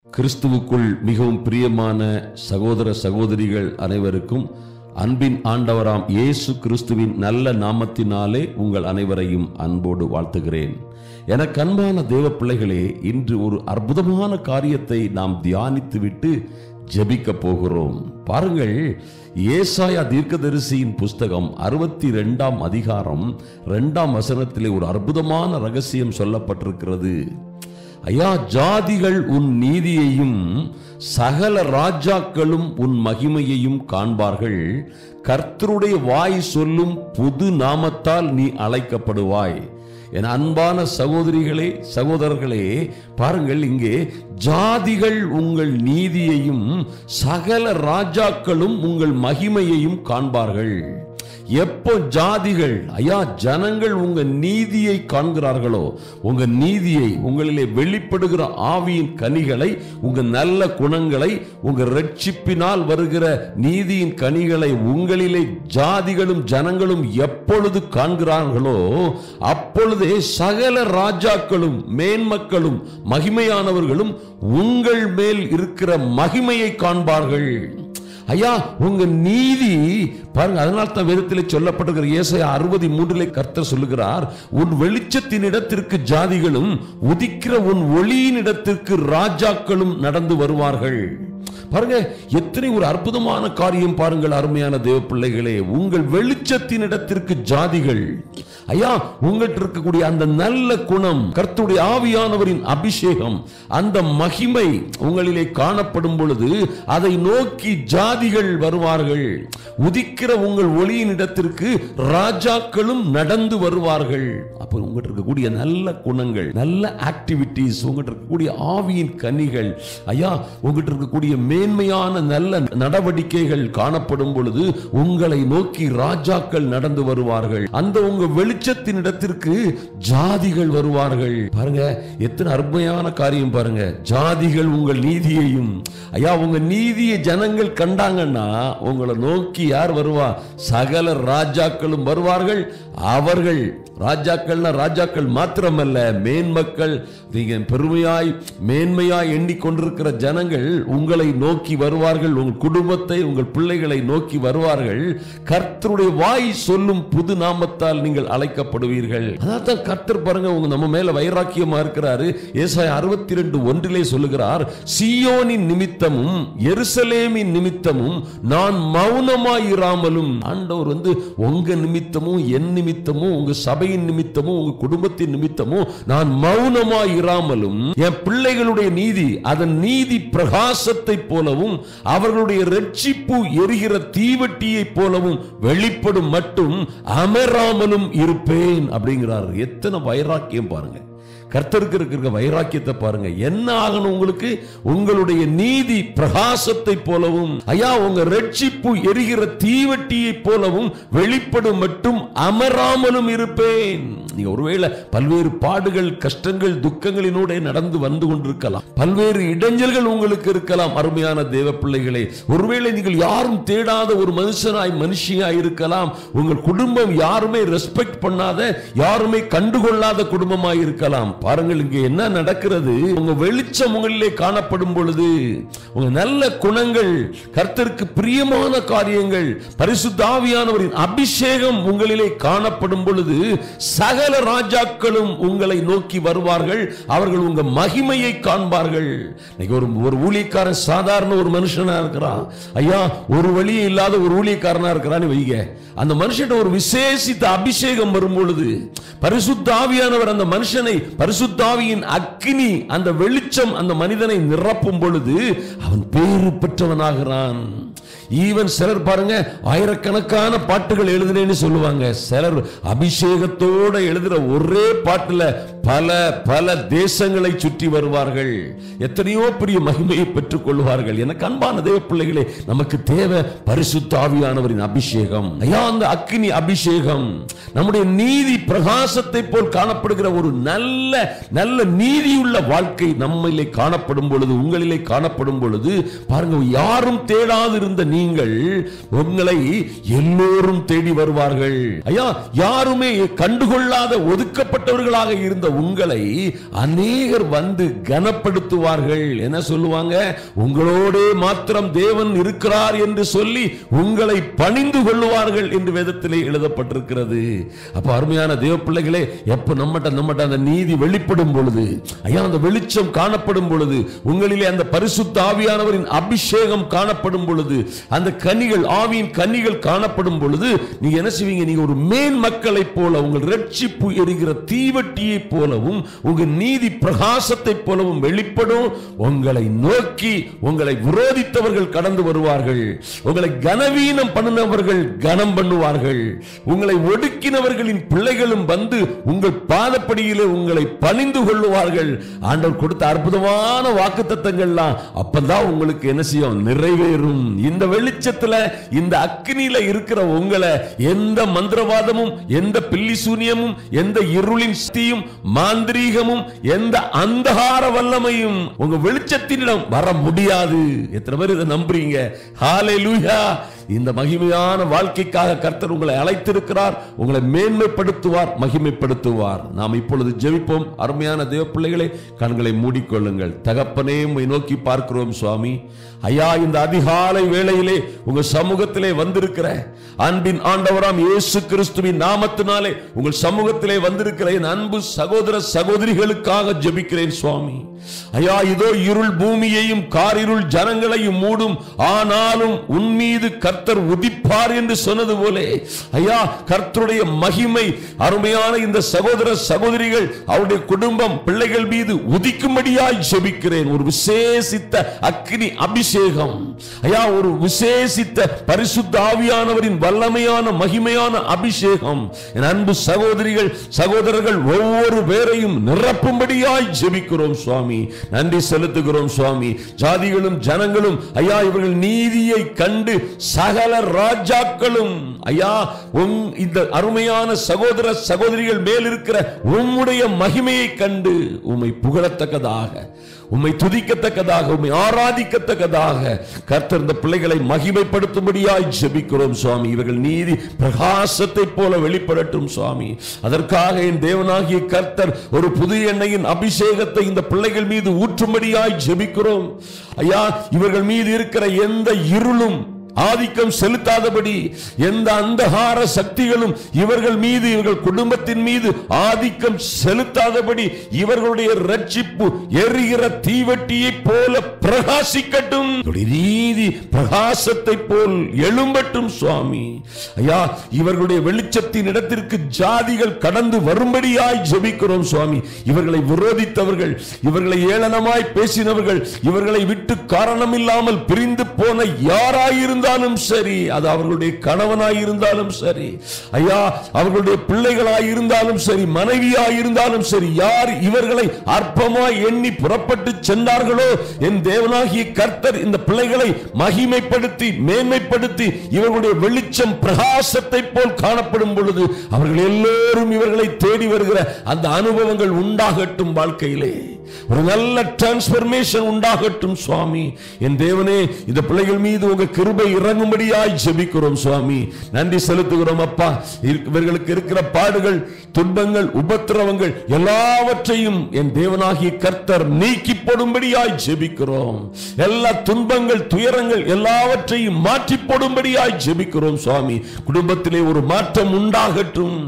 கிறிஸ்துவுக்குள் மிகவும் பிரியமான சகோதர சகோதரிகள் அனைவருக்கும் அன்பின் ஆண்டவராம் இயேசு கிறிஸ்துவின் நல்ல நாமத்தினாலே உங்கள் அனைவரையும் அன்போடு வாழ்த்துகிறேன். எனக்கு அன்பான தேவ பிள்ளைகளே, இன்று ஒரு அற்புதமான காரியத்தை நாம் தியானித்துவிட்டு ஜெபிக்க போகிறோம். பாருங்கள், ஏசாயா தீர்க்கதரிசியின் புஸ்தகம் 62ஆம் அதிகாரம் 2ஆம் வசனத்திலே ஒரு அற்புதமான ரகசியம் சொல்லப்பட்டிருக்கிறது. ஐயா, ஜாதிகள் உன் நீதியையும் சகல ராஜாக்களும் உன் மகிமையையும் காண்பார்கள். கர்த்தருடைய வாய் சொல்லும் புது நாமத்தால் நீ அழைக்கப்படுவாய். என் அன்பான சகோதரிகளே சகோதரர்களே, பாருங்கள், இங்கே ஜாதிகள் உங்கள் நீதியையும் சகல ராஜாக்களும் உங்கள் மகிமையையும் காண்பார்கள். எப்போ ஜாதிகள், ஐயா, ஜனங்கள் உங்க நீதியை காண்கிறார்களோ, உங்க நீதியை, உங்களிலே வெளிப்படுகிற ஆவியின் கனிகளை, உங்க நல்ல குணங்களை, உங்க ரட்சிப்பினால் வருகிற நீதியின் கனிகளை உங்களிலே ஜாதிகளும் ஜனங்களும் எப்பொழுது காண்கிறார்களோ அப்பொழுதே சகல ராஜாக்களும் மேன்மக்களும் மகிமையானவர்களும் உங்கள் மேல் இருக்கிற மகிமையை காண்பார்கள். ஐயா, உங்க நீதி பாருங்க, அதனால தான் வேதத்திலே சொல்லப்பட்டிருக்கிற ஏசாயா 63 கர்த்தர் சொல்லுகிறார், உன் வெளிச்சத்தின் இடத்திற்கு ஜாதிகளும் உதிக்கிற உன் ஒளியின் இடத்திற்கு ராஜாக்களும் நடந்து வருவார்கள். பாருங்க, எத்தனை ஒரு அற்புதமான காரியம் பாருங்கள் அருமையான தேவ பிள்ளைகளே. உங்கள் வெளிச்சத்தின் இடத்திற்கு ஜாதிகள், ஐயா, உங்கள்கிட்ட இருக்கக்கூடிய அந்த நல்ல குணம், கர்த்தருடைய ஆவியானவரின் அபிஷேகம், அந்த மகிமை உங்களிலே காணப்படும் பொழுது அதை நோக்கி ஜாதிகள் வருவார்கள். உதிக்கிற உங்கள் ஒளியின் இடத்திற்கு ராஜாக்களும் நடந்து வருவார்கள். அப்ப உங்கள்கிட்ட இருக்கக்கூடிய நல்ல குணங்கள், நல்ல ஆக்டிவிட்டிஸ், உங்கள்கிட்ட இருக்கக்கூடிய ஆவியின் கனிகள், ஐயா, உங்கள்கிட்ட இருக்கக்கூடிய மேன்மையான நல்ல நடவடிக்கைகள் காணப்படும் பொழுது உங்களை நோக்கி ராஜாக்கள் நடந்து வருவார்கள். அந்த உங்க வெளிச்சத்தின் இடத்திற்கு ஜாதிகள் வருவார்கள். பாருங்க, எத்தனை அருமையான காரியம் பாருங்க. ஜாதிகள் உங்கள் நீதியையும், ஐயா, உங்க நீதியை ஜனங்கள் கண்டாங்கன்னா உங்களை நோக்கி யார் வருவா? சகல ராஜாக்களும் வருவார்கள். அவர்கள் ராஜாக்கள்னா ராஜாக்கள் மாத்திரமல்ல, மேன்மக்கள், நீங்க பெருமையாய் மேன்மையாய் எண்ணிக்கொண்டிருக்கிற ஜனங்கள் உங்களை நோக்கி வருவார்கள். உங்கள் குடும்பத்தை, உங்கள் பிள்ளைகளை நோக்கி வருவார்கள். கர்த்தருடைய வாய் சொல்லும் புது நாமத்தால் நீங்கள் அழைக்கப்படுவீர்கள். அதான் கர்த்தர் பாருங்க, உங்க நம்ம மேல வைராக்கியமா இருக்கிறாரு. ஏசாயா 62:1 சொல்லுகிறார், சீயோனின் நிமித்தமும் எருசலேமின் நிமித்தமும் நான் மௌனமாய் இராமலும். ஆண்டவர் உங்க நிமித்தமும் என் நிமித்தமும் உங்க சபையின் நிமித்தமும் உங்க குடும்பத்தின் நிமித்தமும் நான் மௌனமாய் இராமலும், என் பிள்ளைகளுடைய நீதி அதன் நீதி பிரகாசத்தை போலவும் அவர்களுடைய ரட்சிப்பு எரிகிற தீவட்டியை போலவும் வெளிப்படும் மட்டும் அமராமலும் இருப்பேன் அப்படிங்கிறார். எத்தனை வைராக்கியம் பாருங்க, கர்த்தருக்கு இருக்கிற வைராக்கியத்தை பாருங்க. என்ன ஆகணும் உங்களுக்கு? உங்களுடைய நீதி பிரகாசத்தை போலவும், ஐயா, உங்க ரட்சிப்பு எரிகிற தீவட்டியை போலவும் வெளிப்படும் மட்டும் அமராமலும் இருப்பேன். நீங்க ஒருவேளை பல்வேறு பாடுகள், கஷ்டங்கள், துக்கங்களினோட நடந்து வந்து கொண்டிருக்கலாம். பல்வேறு இடைஞ்சல்கள் உங்களுக்கு இருக்கலாம். அருமையான தேவ பிள்ளைகளே, ஒருவேளை நீங்கள் யாரும் தேடாத ஒரு மனுஷியாய் இருக்கலாம். உங்கள் குடும்பம் யாருமே ரெஸ்பெக்ட் பண்ணாத, யாருமே கண்டுகொள்ளாத குடும்பமாய் இருக்கலாம். பாருங்கள், இங்கே என்ன நடக்கிறது? உங்க வெளிச்சம் உங்களிலே காணப்படும் பொழுது, உங்க நல்ல குணங்கள், கர்த்தருக்கு பிரியமான காரியங்கள், பரிசுத்த ஆவியானவரின் அபிஷேகம் உங்களிலே காணப்படும் பொழுது சகல ராஜாக்களும் உங்களை நோக்கி வருவார்கள். அவர்கள் உங்க மகிமையை காண்பார்கள். ஒரு ஊழியக்காரன் சாதாரண ஒரு மனுஷனா இருக்கிறான். ஐயா, ஒரு வழியே இல்லாத ஒரு ஊழியக்காரனா இருக்கிறான்னு வைங்க. அந்த மனுஷன் ஒரு விசேஷித்த அபிஷேகம் வரும் பொழுது பரிசுத்த ஆவியானவர் அந்த மனுஷனை, பரிசுத்த ஆவியின் அக்கினி, அந்த வெளிச்சம் அந்த மனிதனை நிரப்பும் பொழுது அவன் பேறு பெற்றவனாகிறான். ஈவன் சிலர் பாருங்க, ஆயிரக்கணக்கான பாட்டுகள் எழுதுறேன்னு சொல்லுவாங்க. சிலர் அபிஷேகத்தோட எழுதுற ஒரே பாட்டுல பல பல தேசங்களை சுற்றி வருவார்கள். எத்தனையோ பெரிய மகிமையை பெற்றுக் கொள்வார்கள். எனக்கு அன்பான தேவ பிள்ளைகளே, நமக்கு தேவை பரிசுத்த ஆவியானவரின் அபிஷேகம். ஐயா, அந்த அக்கினி அபிஷேகம் நம்முடைய நீதி பிரகாசத்தை போல் காணப்படுகிற ஒரு நல்ல நல்ல நீதியுள்ள வாழ்க்கை நம்மிலே காணப்படும் பொழுது, உங்களிலே காணப்படும் பொழுது பாருங்க, யாரும் தேடாது இருந்த நீங்கள், உங்களை எல்லோரும் தேடி வருவார்கள். ஐயா, யாருமே கண்டுகொள்ளாத ஒதுக்கப்பட்டவர்களாக இருந்த உங்களை அநேகர் வந்து கனப்படுத்துவார்கள். என்ன சொல்லுவாங்க? உங்களோடே மாத்திரம் தேவன் இருக்கிறார் என்று சொல்லி உங்களை பணிந்து கொள்ளுவார்கள் என்று வேதத்திலே எழுதப்பட்டிருக்கிறது. அப்ப அருமையான தேவ பிள்ளைகளே, எப்ப நம்மட்ட அந்த நீதி வெளிப்படும் பொழுது, ஐயா அந்த வெளிச்சம் காணப்படும் பொழுது, உங்களிலே அந்த பரிசுத்த ஆவியானவரின் அபிஷேகம் காணப்படும் பொழுது, அந்த கனிகள், ஆவியின் கனிகள் காணப்படும் பொழுது, நீங்க என்ன செய்வீங்க? நீங்க ஒரு மேன் மக்களை போல, உங்கள் ரட்சிப்பு எரிகிற தீவட்டியை போலவும், உங்க நீதி பிரகாசத்தை போலவும் வெளிப்படும். உங்களை நோக்கி உங்களை விரோதித்தவர்கள் கடந்து வருவார்கள். உங்களை கனவீனம் பண்ணினவர்கள் கனம் பண்ணுவார்கள். உங்களை ஒடுக்கினவர்களின் பிள்ளைகளும் வந்து உங்கள் பாதப்படியிலே உங்களை பணிந்து கொள்ளுவார்கள். ஆண்டவர் கொடுத்த அற்புதமான வாக்குத்தத்தங்கள்லாம் அப்பதான் உங்களுக்கு என்ன செய்யும்? நிறைவேறும். இந்த வெளிச்சத்துல, இந்த அக்கினியில இருக்கிற உங்களை எந்த மந்திரவாதமும், எந்த பில்லி சூனியமும், எந்த இருளின் சக்தியும், மாந்திரீகமும், எந்த அந்தகார வல்லமையும் உங்க வெளிச்சத்தினிடம் வர முடியாது. எத்தனை பேர் இதை நம்புறீங்க? ஹல்லேலூயா. இந்த மகிமையான வாழ்க்கைக்காக கர்த்தர் உங்களை அழைத்திருக்கிறார். உங்களை மேன்மைப்படுத்துவார், மகிமைப்படுத்துவார். நாம் இப்பொழுது ஜெபிப்போம். அருமையான தேவ பிள்ளைகளை, கண்களை மூடிக்கொள்ளுங்கள். தகப்பனே, உம்மை நோக்கி பார்க்கிறோம் சுவாமி. ஐயா, இந்த அதிகாலை வேளையிலே உங்க சமூகத்திலே வந்திருக்கிற அன்பின் ஆண்டவராம் இயேசு கிறிஸ்துவின் நாமத்தினாலே உங்கள் சமூகத்திலே வந்திருக்கிற என் அன்பு சகோதர சகோதரிகளுக்காக ஜெபிக்கிறேன் சுவாமி. ஐயா, இதோ இருள் பூமியையும் காரிருள் ஜனங்களையும் மூடும், ஆனாலும் உன் மீது கர்த்தர் உதிப்பார் என்று சொன்னது போல, ஐயா கர்த்தருடைய மகிமை அருமையான இந்த சகோதர சகோதரிகள், அவருடைய குடும்பம், பிள்ளைகள் மீது உதிக்கும்படியாய் ஜெபிக்கிறேன். ஒரு விசேஷித்த அக்கினி அபிஷேகம், ஐயா ஒரு விசேஷித்த பரிசுத்த ஆவியானவரின் வல்லமையான மகிமையான அபிஷேகம் என் அன்பு சகோதரிகள் சகோதரர்கள் ஒவ்வொரு பேரையும் நிரப்பும்படியாய் ஜெபிக்கிறோம் சுவாமி. நன்றி செலுத்துகிறோம் சுவாமி. ஜாதிகளும் ஜனங்களும் ஐயா இவர்கள் நீதியை கண்டு சகல ராஜாக்களும் ஐயா இந்த அருமையான சகோதர சகோதரிகள் மேல் இருக்கிற உம்முடைய மகிமையை கண்டு உம்மை புகழத்தக்கதாக, உம்மை துதிக்கத்தக்கதாக, உம்மை ஆராதிக்கத்தக்கதாக கர்த்தர் இந்த பிள்ளைகளை மகிமைப்படுத்தும்படியாய் ஜெபிக்கிறோம் சுவாமி. இவர்கள் நீதி பிரகாசத்தை போல வெளிப்படட்டும் சுவாமி. அதற்காக என் தேவனாகிய கர்த்தர் ஒரு புது எண்ணெயின் அபிஷேகத்தை இந்த பிள்ளைகள் மீது ஊற்றும்படியாய் ஜெபிக்கிறோம். ஐயா இவர்கள் மீது இருக்கிற எந்த இருளும் ஆதிக்கம் செலுத்தாதபடி, எந்த அந்தகார சக்திகளும் இவர்கள் மீது, இவர்கள் குடும்பத்தின் மீது ஆதிக்கம் செலுத்தாதபடி, இவர்களுடைய ரட்சிப்பு எரிகிற தீவட்டியை போல பிரகாசிக்கட்டும். நீதி பிரகாசத்தை போல் எழும்பட்டும் சுவாமி. ஐயா இவர்களுடைய வெளிச்சத்தின் இடத்திற்கு ஜாதிகள் கடந்து வரும்படியாய் ஜெபிக்கிறோம் சுவாமி. இவர்களை விரோதித்தவர்கள், இவர்களை ஏளனமாய் பேசினவர்கள், இவர்களை விட்டு காரணம் இல்லாமல் பிரிந்து போன யாராயிருந்தாலும் சரி, அது அவர்களுடைய கணவனாய் இருந்தாலும் சரி, ஐயா அவர்களுடைய பிள்ளைகளாய் இருந்தாலும் சரி, மனைவியாய் இருந்தாலும் சரி, யார் இவர்களை அற்பமாய் எண்ணி புறப்பட்டு சென்றார்களோ, என் தேவனாகிய கர்த்தர் இந்த பிள்ளைகளை மகிமைப்படுத்தி மேன்மைப்படுத்தி இவர்களுடைய வெளிச்சம் பிரகாசத்தை போல் காணப்படும் பொழுது அவர்கள் எல்லோரும் இவர்களை தேடி வருகிற அந்த அனுபவங்கள் உண்டாகட்டும். வாழ்க்கையிலே ஒரு நல்ல டிரான்ஸ்பர்மேஷன் உண்டாகட்டும் சுவாமி. என் தேவனே, இந்த பிள்ளைகள் மீது உங்க கிருபை இறங்கும்படியாய் ஜெபிக்கிறோம் சுவாமி. நன்றி செலுத்துகிறோம் அப்பா. இவர்களுக்கு இருக்கிற பாடுகள், துன்பங்கள், உபத்திரவங்கள் எல்லாவற்றையும் என் தேவனாகிய கர்த்தர் நீக்கி போடும்படியாய் ஜெபிக்கிறோம். எல்லா துன்பங்கள், துயரங்கள் எல்லாவற்றையும் மாற்றி போடும்படியாய் ஜெபிக்கிறோம் சுவாமி. குடும்பத்திலே ஒரு மாற்றம் உண்டாகட்டும்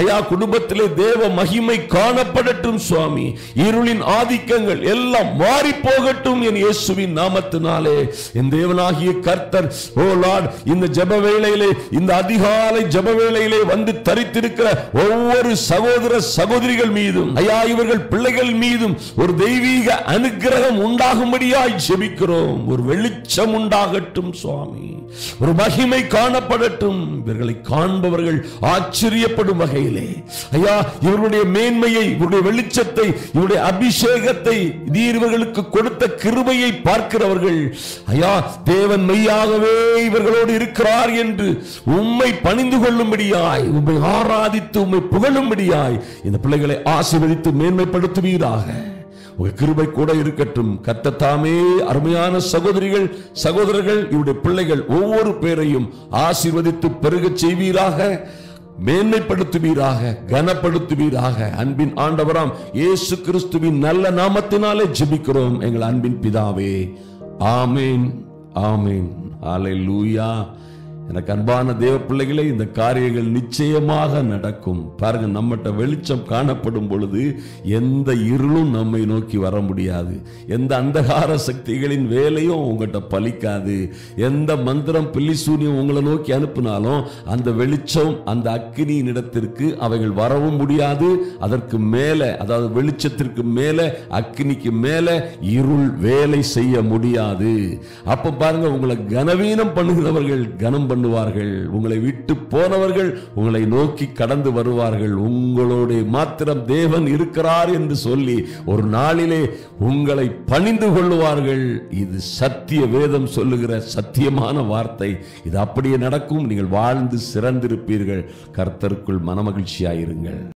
ஐயா. குடும்பத்திலே தேவ மகிமை காணப்படட்டும் சுவாமி. இருளின் ஆதிக்கங்கள் எல்லாம் மாறி போகட்டும் என் இயேசுவின் நாமத்தினாலே. என் தேவனாகிய கர்த்தர் ஓ லார்ட், இந்த ஜெப வேளையிலே, இந்த அதிகாலை ஜெப வேளையிலே வந்து தரித்திருக்கிற ஒவ்வொரு சகோதர சகோதரிகள் மீதும் ஐயா இவர்கள் பிள்ளைகள் மீதும் ஒரு தெய்வீக அனுக்கிரகம் உண்டாகும்படியாய் ஜெபிக்கிறோம். ஒரு வெளிச்சம் உண்டாகட்டும் சுவாமி. ஒரு மகிமை காணப்படட்டும். இவர்களை காண்பவர்கள் ஆச்சரியப்படும் வகையிலே ஐயா இவர்களுடைய மேன்மையை, இவருடைய வெளிச்சத்தை, இவருடைய அபிஷேகத்தை, இவர்களுக்கு கொடுத்த கிருபையை பார்க்கிறவர்கள் ஐயா தேவன் மெய்யாகவே இவர்களோடு இருக்கிறார் என்று உம்மை பணிந்து கொள்ளும்படியாய், உம்மை ஆராதித்து உம்மை புகழும்படியாய் இந்த பிள்ளைகளை ஆசீர்வதித்து மேன்மைப்படுத்துவீராக. உங்க கிருபை கூட இருக்கட்டும். கர்த்தர் தாமே அருமையான சகோதரிகள் சகோதரர்கள் இவருடைய பிள்ளைகள் ஒவ்வொரு பேரையும் ஆசீர்வதித்து பெருகச் செய்வீராக. மேன்மைப்படுத்துவீராக, கனப்படுத்துவீராக. அன்பின் ஆண்டவராம் இயேசு கிறிஸ்துவின் நல்ல நாமத்தினாலே ஜெபிக்கிறோம் எங்கள் அன்பின் பிதாவே. ஆமேன், ஆமேன். ஹல்லேலூயா. எனக்கு அன்பான தேவ பிள்ளைகளே, இந்த காரியங்கள் நிச்சயமாக நடக்கும். பாருங்க, நம்மகிட்ட வெளிச்சம் காணப்படும் பொழுது எந்த இருளும் நம்மை நோக்கி வர முடியாது. எந்த அந்தகார சக்திகளின் வேலையும் உங்கள்கிட்ட பலிக்காது. எந்த மந்திரம் பில்லிசூனியம் உங்களை நோக்கி அனுப்பினாலும் அந்த வெளிச்சம், அந்த அக்கினியின் இடத்திற்கு அவைகள் வரவும் முடியாது. அதற்கு மேலே, அதாவது வெளிச்சத்திற்கு மேலே, அக்கினிக்கு மேலே இருள் வேலை செய்ய முடியாது. அப்ப பாருங்க, உங்களை கனவீனம் பண்ணுகிறவர்கள் கனம் பண்ணுவார்கள். உங்களை விட்டு போனவர்கள் உங்களை நோக்கி கடந்து வருவார்கள். உங்களோடு மாத்திரம் தேவன் இருக்கிறார் என்று சொல்லி ஒரு நாளிலே உங்களை பணிந்து கொள்ளுவார்கள். இது சத்திய வேதம் சொல்லுகிற சத்தியமான வார்த்தை. இது அப்படியே நடக்கும். நீங்கள் வாழ்ந்து சிறந்திருப்பீர்கள். கர்த்தருக்குள் மனமகிழ்ச்சியாயிருங்கள்.